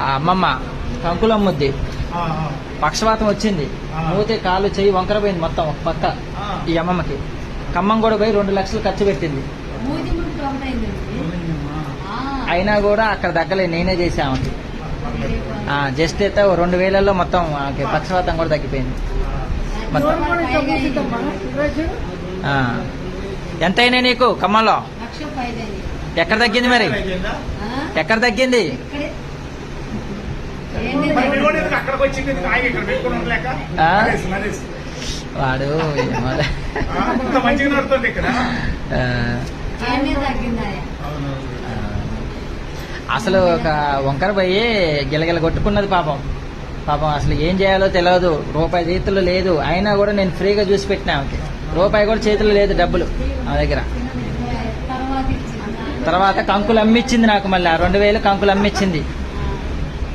ఆ అమ్మమ్మ కంకులు అమ్ముద్ది, పక్షవాతం వచ్చింది, మూతే కాలు చెయ్యి వంకర పోయింది మొత్తం ఒక పక్క. ఈ అమ్మమ్మకి ఖమ్మం కూడా పోయి 2 లక్షలు ఖర్చు పెట్టింది. అయినా కూడా అక్కడ తగ్గలేదు, నేనే చేసామకి. జస్ట్ అయితే 2000లో మొత్తం పక్షవాతం కూడా తగ్గిపోయింది మొత్తం. ఎంతైనా నీకు ఖమ్మంలో? ఎక్కడ తగ్గింది మరి? ఎక్కడ తగ్గింది? వాడు అసలు ఒక వంకర పోయి గిలగిల కొట్టుకున్నది పాపం. అసలు ఏం చేయాలో తెలియదు, రూపాయి చేతుల్లో లేదు. అయినా కూడా నేను ఫ్రీగా చూసి పెట్టినా ఆమెకి. రూపాయి కూడా చేతుల్లో లేదు డబ్బులు నా దగ్గర. తర్వాత కంకులు అమ్మిచ్చింది నాకు, మళ్ళీ 2000 కంకులు అమ్మిచ్చింది.